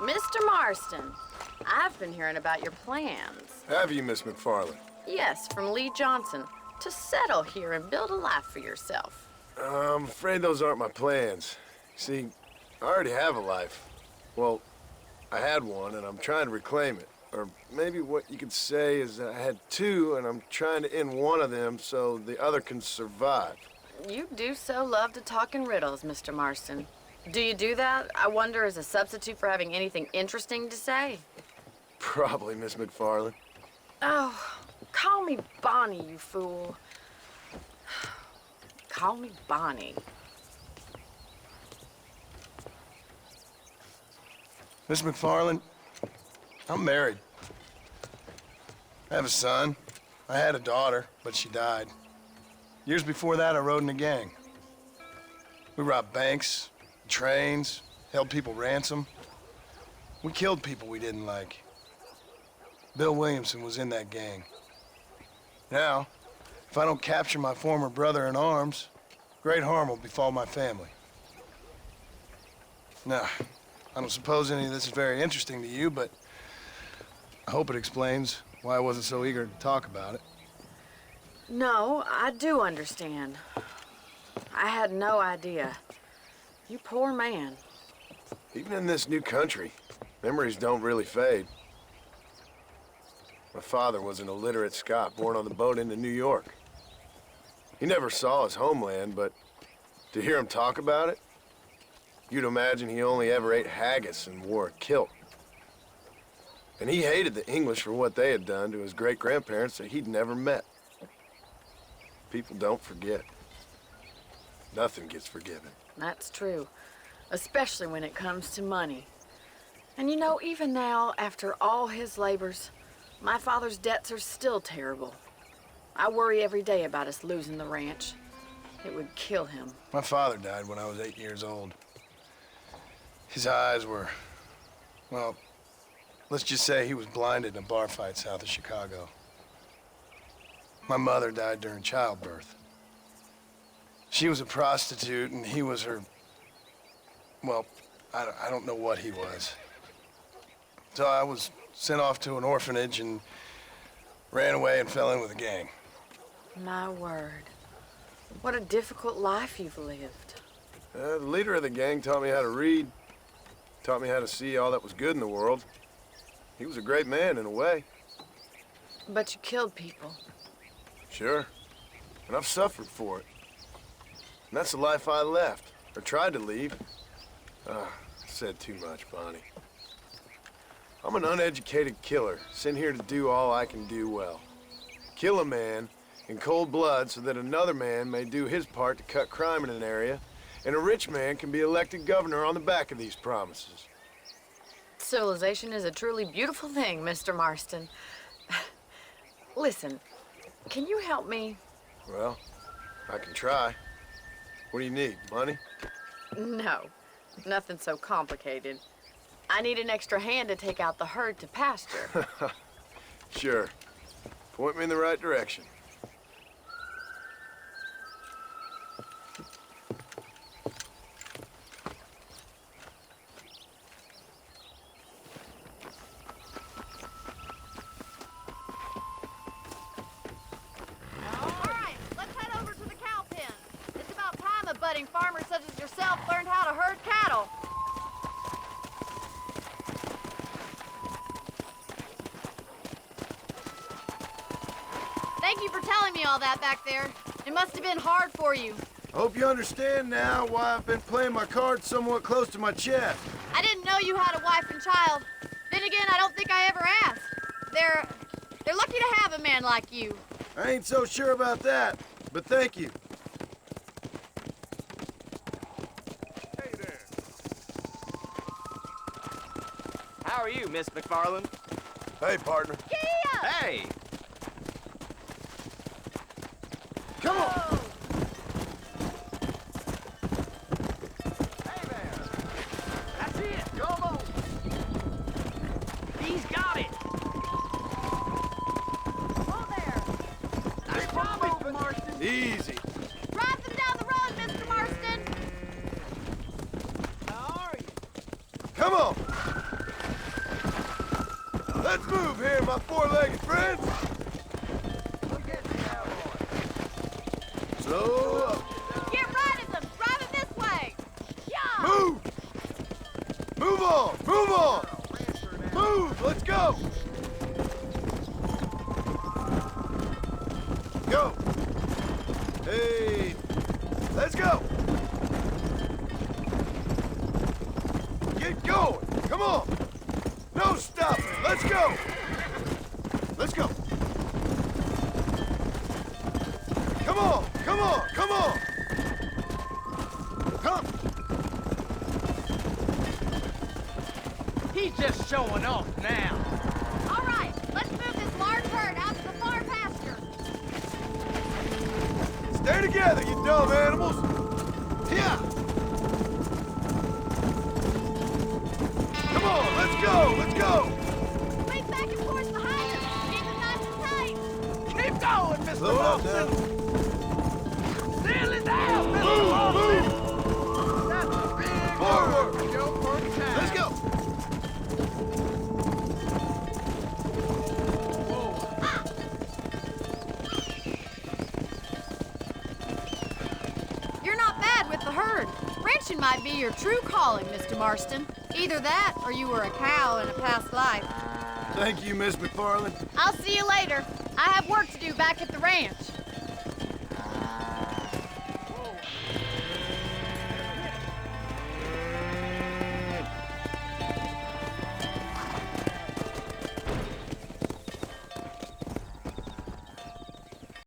Mr. Marston, I've been hearing about your plans. Have you, Miss McFarland? Yes, from Lee Johnson, to settle here and build a life for yourself. I'm afraid those aren't my plans. See, I already have a life. Well, I had one, and I'm trying to reclaim it. Or maybe what you could say is that I had two, and I'm trying to end one of them so the other can survive. You do so love to talk in riddles, Mr. Marston. Do you do that, I wonder, as a substitute for having anything interesting to say? Probably, Miss McFarland. Oh, call me Bonnie, you fool. Call me Bonnie. Miss McFarland, I'm married. I have a son. I had a daughter, but she died. Years before that, I rode in a gang. We robbed banks, trains, held people ransom. We killed people we didn't like. Bill Williamson was in that gang. Now, if I don't capture my former brother in arms, great harm will befall my family. Now, I don't suppose any of this is very interesting to you, but I hope it explains why I wasn't so eager to talk about it. No, I do understand. I had no idea. You poor man. Even in this new country, memories don't really fade. My father was an illiterate Scot born on the boat into New York. He never saw his homeland, but to hear him talk about it, you'd imagine he only ever ate haggis and wore a kilt. And he hated the English for what they had done to his great-grandparents that he'd never met. People don't forget. Nothing gets forgiven. That's true, especially when it comes to money. And you know, even now, after all his labors, my father's debts are still terrible. I worry every day about us losing the ranch. It would kill him. My father died when I was 8 years old. His eyes were, well, let's just say he was blinded in a bar fight south of Chicago. My mother died during childbirth. She was a prostitute, and he was her, well, I don't know what he was. So I was sent off to an orphanage and ran away and fell in with a gang. My word. What a difficult life you've lived. The leader of the gang taught me how to read, taught me how to see all that was good in the world. He was a great man in a way. But you killed people. Sure. And I've suffered for it. And that's the life I left, or tried to leave. I said too much, Bonnie. I'm an uneducated killer, sent here to do all I can do well. Kill a man in cold blood so that another man may do his part to cut crime in an area, and a rich man can be elected governor on the back of these promises. Civilization is a truly beautiful thing, Mr. Marston. Listen, can you help me? Well, I can try. What do you need, money? No, nothing so complicated. I need an extra hand to take out the herd to pasture. Sure. Point me in the right direction. Budding farmers such as yourself learned how to herd cattle. Thank you for telling me all that back there. It must have been hard for you. I hope you understand now why I've been playing my cards somewhat close to my chest. I didn't know you had a wife and child. Then again, I don't think I ever asked. They're lucky to have a man like you. I ain't so sure about that, but thank you. How are you, Miss McFarland? Hey, partner. Yeah! Hey! Come on! Hey there! That's it! Come on! He's got it! Oh, there! Nice job, Mr. Marston! Easy. Drive them down the road, Mr. Marston! How are you? Come on! move here, my four-legged friends. Slow up. Get right at them! Drive it this way! Yeah! Move! Move on! Move on! Move! Let's go! Go! Hey! Let's go! Get going! Come on! No stopping! Let's go! Let's go! Come on! Come on! Come on! Come! He's just showing off now. All right, let's move this large herd out to the far pasture. Stay together, you dumb animals! Yeah! Come on, let's go! Let's go! Swing back and forth behind us. Keep it nice and tight. Keep going, Mr. Slow up now. Wilson. Seal it down, Mr. Move! Wilson. Move! That's a big Forward. herd. Go for the time. Let's go! You're not bad with the herd. Ranching might be your true calling, Mr. Marston. Either that, or you were a cow in a past life. Thank you, Miss McFarland. I'll see you later. I have work to do back at the ranch.